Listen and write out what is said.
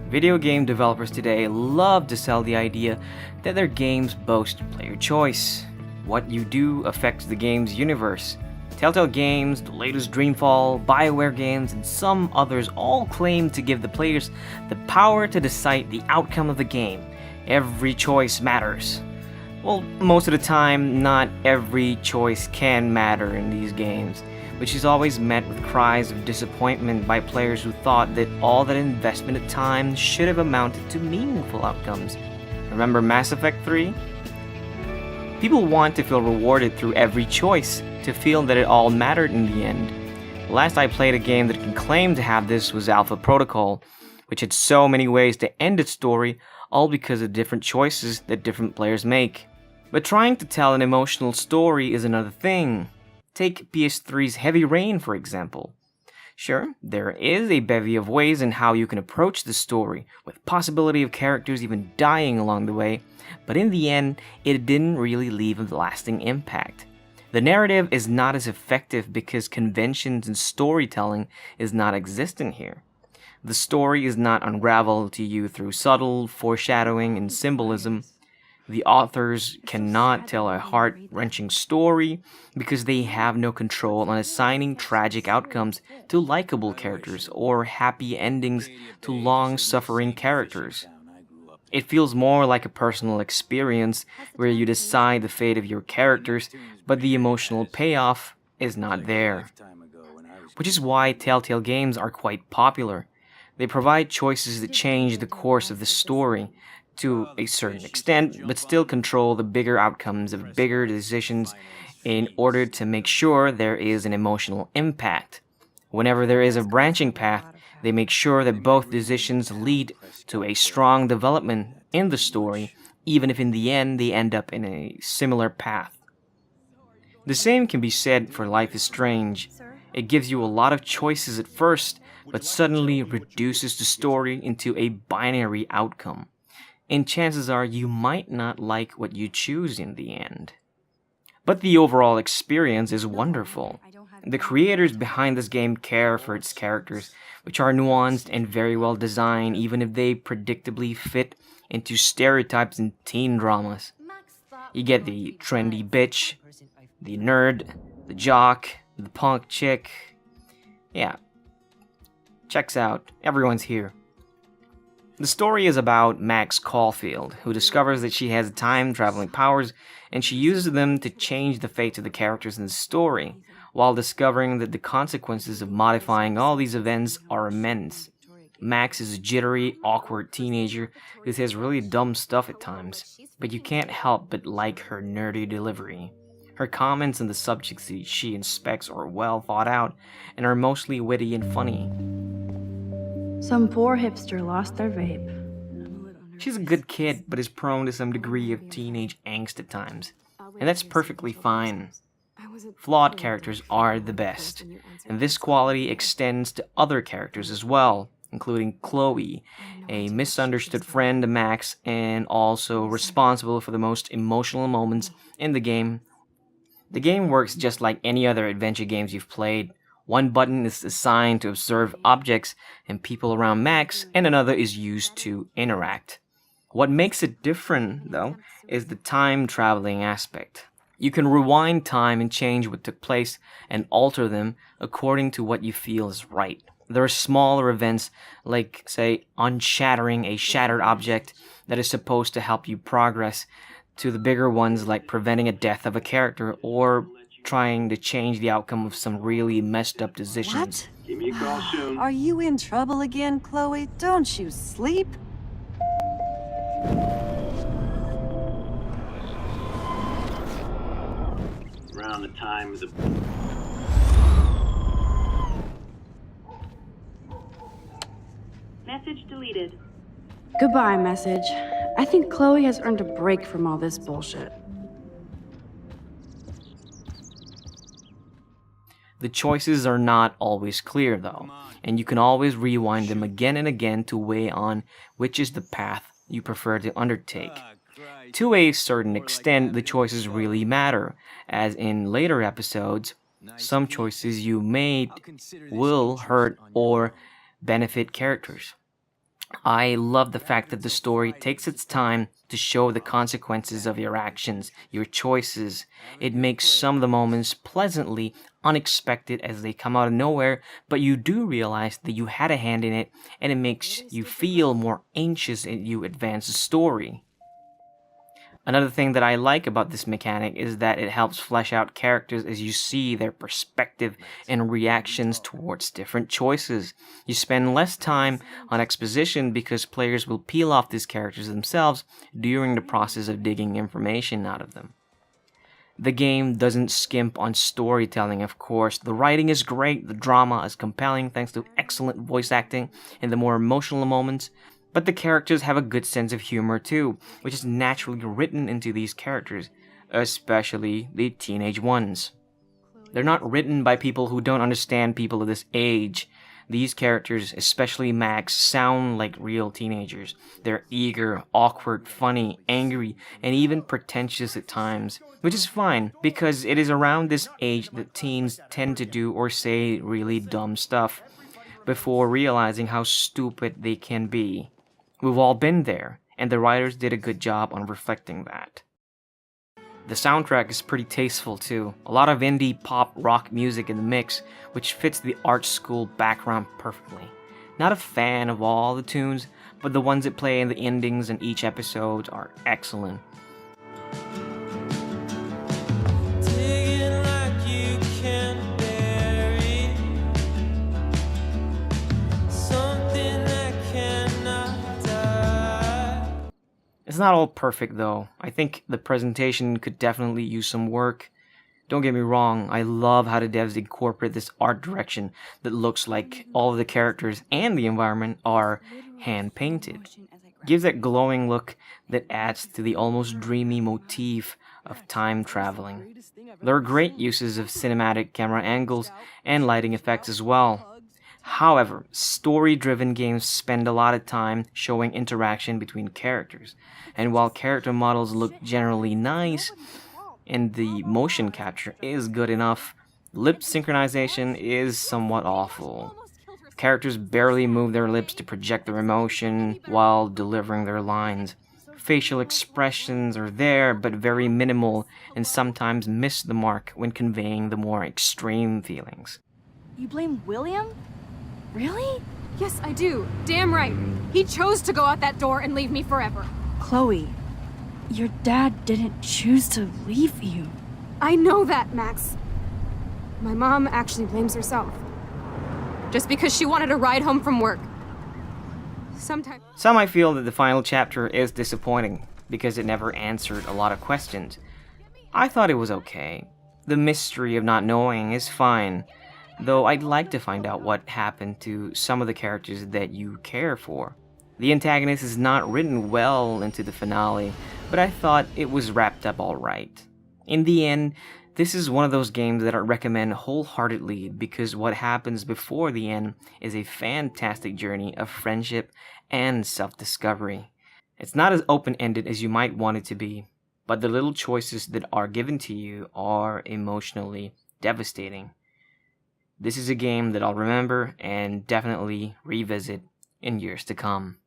Video game developers today love to sell the idea that their games boast player choice. What you do affects the game's universe. Telltale Games, the latest Dreamfall, BioWare games, and some others all claim to give the players the power to decide the outcome of the game. Every choice matters. Well, most of the time, not every choice can matter in these games, which is always met with cries of disappointment by players who thought that all that investment of time should have amounted to meaningful outcomes. Remember Mass Effect 3? People want to feel rewarded through every choice, to feel that it all mattered in the end. The last I played a game that can claim to have this was Alpha Protocol, which had so many ways to end its story, all because of different choices that different players make. But trying to tell an emotional story is another thing. Take PS3's Heavy Rain, for example. Sure, there is a bevy of ways in how you can approach the story, with possibility of characters even dying along the way, but in the end, it didn't really leave a lasting impact. The narrative is not as effective because conventions and storytelling is not existent here. The story is not unraveled to you through subtle foreshadowing and symbolism. The authors cannot tell a heart-wrenching story because they have no control on assigning tragic outcomes to likable characters or happy endings to long-suffering characters. It feels more like a personal experience where you decide the fate of your characters, but the emotional payoff is not there. Which is why Telltale games are quite popular. They provide choices that change the course of the story to a certain extent, but still control the bigger outcomes of bigger decisions in order to make sure there is an emotional impact. Whenever there is a branching path, they make sure that both decisions lead to a strong development in the story, even if in the end they end up in a similar path. The same can be said for Life is Strange. It gives you a lot of choices at first, but suddenly reduces the story into a binary outcome. And chances are you might not like what you choose in the end. But the overall experience is wonderful. The creators behind this game care for its characters, which are nuanced and very well designed even if they predictably fit into stereotypes in teen dramas. You get the trendy bitch, the nerd, the jock, the punk chick. Yeah. Checks out. Everyone's here. The story is about Max Caulfield, who discovers that she has time-traveling powers, and she uses them to change the fate of the characters in the story, while discovering that the consequences of modifying all these events are immense. Max is a jittery, awkward teenager who says really dumb stuff at times, but you can't help but like her nerdy delivery. Her comments on the subjects that she inspects are well thought out, and are mostly witty and funny. Some poor hipster lost their vape. She's a good kid, but is prone to some degree of teenage angst at times, and that's perfectly fine. Flawed characters are the best, and this quality extends to other characters as well, including Chloe, a misunderstood friend of Max, and also responsible for the most emotional moments in the game. The game works just like any other adventure games you've played. One button is assigned to observe objects and people around Max, and another is used to interact. What makes it different, though, is the time-traveling aspect. You can rewind time and change what took place and alter them according to what you feel is right. There are smaller events like, say, unshattering a shattered object that is supposed to help you progress, to the bigger ones like preventing a death of a character or trying to change the outcome of some really messed up decisions. What? Give me a call soon. Are you in trouble again, Chloe? Don't you sleep? Around the time of the... Message deleted. Goodbye, message. I think Chloe has earned a break from all this bullshit. The choices are not always clear, though, and you can always rewind them again and again to weigh on which is the path you prefer to undertake. To a certain extent, the choices really matter, as in later episodes, some choices you made will hurt or benefit characters. I love the fact that the story takes its time to show the consequences of your actions, your choices. It makes some of the moments pleasantly unexpected as they come out of nowhere, but you do realize that you had a hand in it, and it makes you feel more anxious as you advance the story. Another thing that I like about this mechanic is that it helps flesh out characters as you see their perspective and reactions towards different choices. You spend less time on exposition because players will peel off these characters themselves during the process of digging information out of them. The game doesn't skimp on storytelling, of course. The writing is great, the drama is compelling thanks to excellent voice acting in the more emotional moments, but the characters have a good sense of humor too, which is naturally written into these characters, especially the teenage ones. They're not written by people who don't understand people of this age. These characters, especially Max, sound like real teenagers. They're eager, awkward, funny, angry, and even pretentious at times, which is fine because it is around this age that teens tend to do or say really dumb stuff before realizing how stupid they can be. We've all been there, and the writers did a good job on reflecting that. The soundtrack is pretty tasteful too. A lot of indie pop rock music in the mix, which fits the art school background perfectly. Not a fan of all the tunes, but the ones that play in the endings in each episode are excellent. It's not all perfect though. I think the presentation could definitely use some work. Don't get me wrong, I love how the devs incorporate this art direction that looks like all of the characters and the environment are hand painted. Gives that glowing look that adds to the almost dreamy motif of time traveling. There are great uses of cinematic camera angles and lighting effects as well. However, story-driven games spend a lot of time showing interaction between characters, and while character models look generally nice, and the motion capture is good enough, lip synchronization is somewhat awful. Characters barely move their lips to project their emotion while delivering their lines. Facial expressions are there, but very minimal, and sometimes miss the mark when conveying the more extreme feelings. You blame William? Really? Yes, I do. Damn right. He chose to go out that door and leave me forever. Chloe, your dad didn't choose to leave you. I know that, Max. My mom actually blames herself. Just because she wanted a ride home from work. Sometimes... Some might feel that the final chapter is disappointing because it never answered a lot of questions. I thought it was okay. The mystery of not knowing is fine, though I'd like to find out what happened to some of the characters that you care for. The antagonist is not written well into the finale, but I thought it was wrapped up alright. In the end, this is one of those games that I recommend wholeheartedly because what happens before the end is a fantastic journey of friendship and self-discovery. It's not as open-ended as you might want it to be, but the little choices that are given to you are emotionally devastating. This is a game that I'll remember and definitely revisit in years to come.